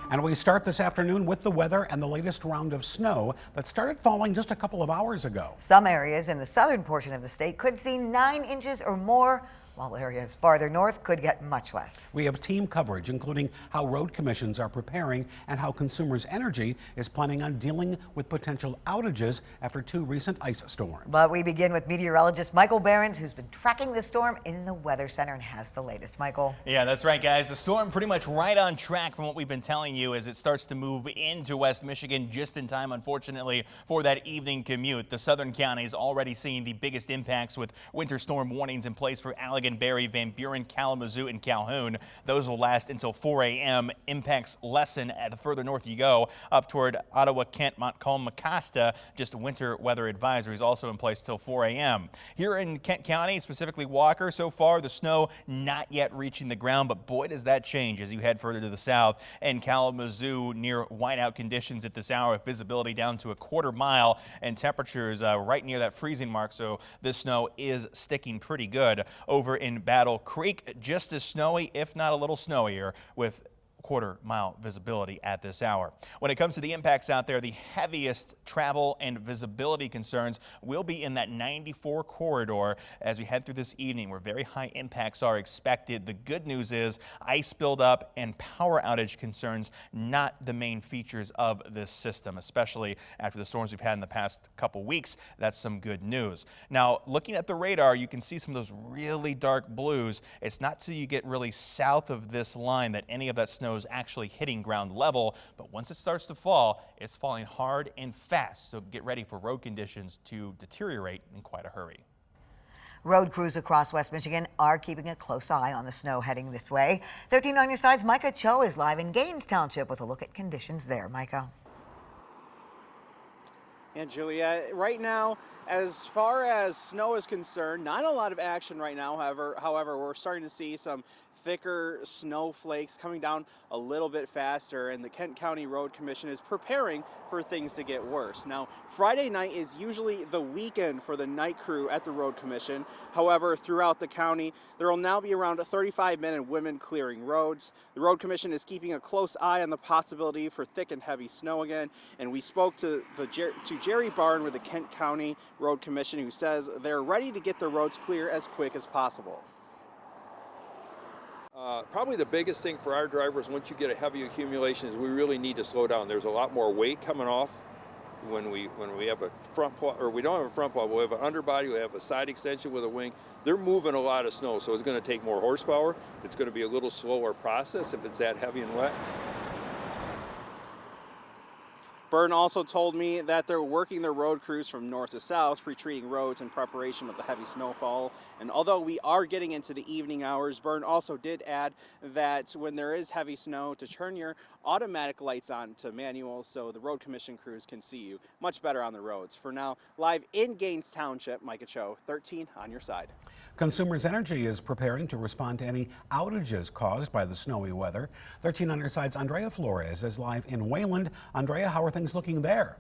And we start this afternoon with the weather and the latest round of snow that started falling just a couple of hours ago. Some areas in the southern portion of the state could see 9 inches or more, while areas farther north could get much less. We have team coverage, including how road commissions are preparing and how Consumers Energy is planning on dealing with potential outages after 2 recent ice storms. But we begin with meteorologist Michael Behrens, who's been tracking the storm in the Weather Center and has the latest. Michael. Yeah, that's right, guys. The storm pretty much right on track from what we've been telling you as it starts to move into West Michigan just in time, unfortunately, for that evening commute. The southern counties already seeing the biggest impacts with winter storm warnings in place for Allegan, Berry, Van Buren, Kalamazoo, and Calhoun. Those will last until 4 a.m. Impacts lessen the further north you go, up toward Ottawa, Kent, Montcalm, Mecosta. Just winter weather advisories also in place till 4 a.m. Here in Kent County, specifically Walker, so far the snow not yet reaching the ground, but boy does that change as you head further to the south. And Kalamazoo near whiteout conditions at this hour with visibility down to a quarter mile and temperatures right near that freezing mark, so this snow is sticking pretty good. Over in Battle Creek, just as snowy, if not a little snowier, with quarter-mile visibility at this hour. When it comes to the impacts out there, the heaviest travel and visibility concerns will be in that 94 corridor as we head through this evening, where very high impacts are expected. The good news is ice buildup and power outage concerns not the main features of this system, especially after the storms we've had in the past couple weeks. That's some good news. Now, looking at the radar, you can see some of those really dark blues. It's not till you get really south of this line that any of that snow is actually hitting ground level, but once it starts to fall, it's falling hard and fast, so get ready for road conditions to deteriorate in quite a hurry. Road crews across West Michigan are keeping a close eye on the snow heading this way. 13 on your side's Micah Cho is live in Gaines Township with a look at conditions there. Micah. And Julia, right now, as far as snow is concerned, not a lot of action right now. However, we're starting to see some thicker snowflakes coming down a little bit faster, and the Kent County Road Commission is preparing for things to get worse. Now, Friday night is usually the weekend for the night crew at the Road Commission. However, throughout the county, there will now be around 35 men and women clearing roads. The Road Commission is keeping a close eye on the possibility for thick and heavy snow again, and we spoke to Jerry Barn with the Kent County Road Commission, who says they're ready to get the roads clear as quick as possible. Probably the biggest thing for our drivers once you get a heavy accumulation is we really need to slow down. There's a lot more weight coming off when we have a front plow, or we don't have a front plow, we have an underbody, we have a side extension with a wing. They're moving a lot of snow, so it's going to take more horsepower. It's going to be a little slower process if it's that heavy and wet. Byrne also told me that they're working their road crews from north to south, pre-treating roads in preparation of the heavy snowfall. And although we are getting into the evening hours, Byrne also did add that when there is heavy snow, to turn your automatic lights on to manual so the road commission crews can see you much better on the roads. For now, live in Gaines Township, Micah Cho, 13 on your side. Consumers Energy is preparing to respond to any outages caused by the snowy weather. 13 on your side's Andrea Flores is live in Wayland. Andrea, how are things looking there?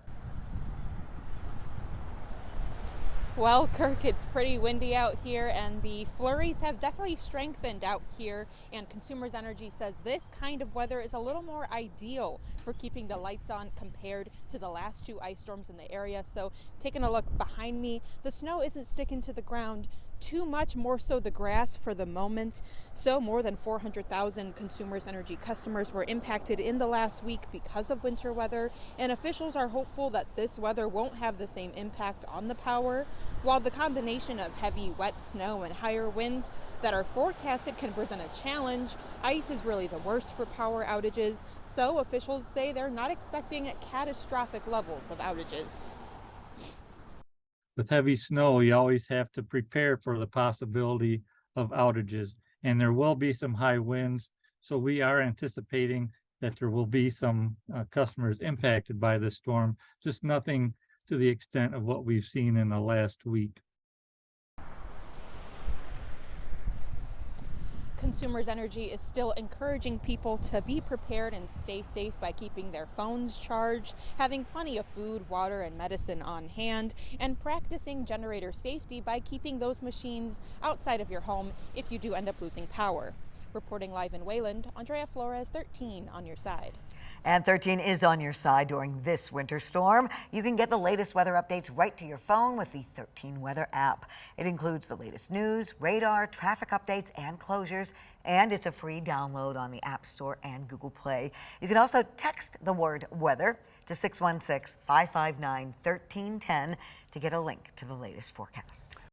Well, Kirk, it's pretty windy out here, and the flurries have definitely strengthened out here, and Consumers Energy says this kind of weather is a little more ideal for keeping the lights on compared to the last 2 ice storms in the area. So taking a look behind me, the snow isn't sticking to the ground too much, more so the grass for the moment. So more than 400,000 Consumers Energy customers were impacted in the last week because of winter weather, and officials are hopeful that this weather won't have the same impact on the power. While the combination of heavy wet snow and higher winds that are forecasted can present a challenge, ice is really the worst for power outages, so officials say they're not expecting catastrophic levels of outages. With heavy snow, you always have to prepare for the possibility of outages, and there will be some high winds. So we are anticipating that there will be some customers impacted by the storm, just nothing to the extent of what we've seen in the last week. Consumers Energy is still encouraging people to be prepared and stay safe by keeping their phones charged, having plenty of food, water, and medicine on hand, and practicing generator safety by keeping those machines outside of your home if you do end up losing power. Reporting live in Wayland, Andrea Flores, 13 on your side. And 13 is on your side during this winter storm. You can get the latest weather updates right to your phone with the 13 Weather app. It includes the latest news, radar, traffic updates, and closures, and it's a free download on the App Store and Google Play. You can also text the word weather to 616-559-1310 to get a link to the latest forecast.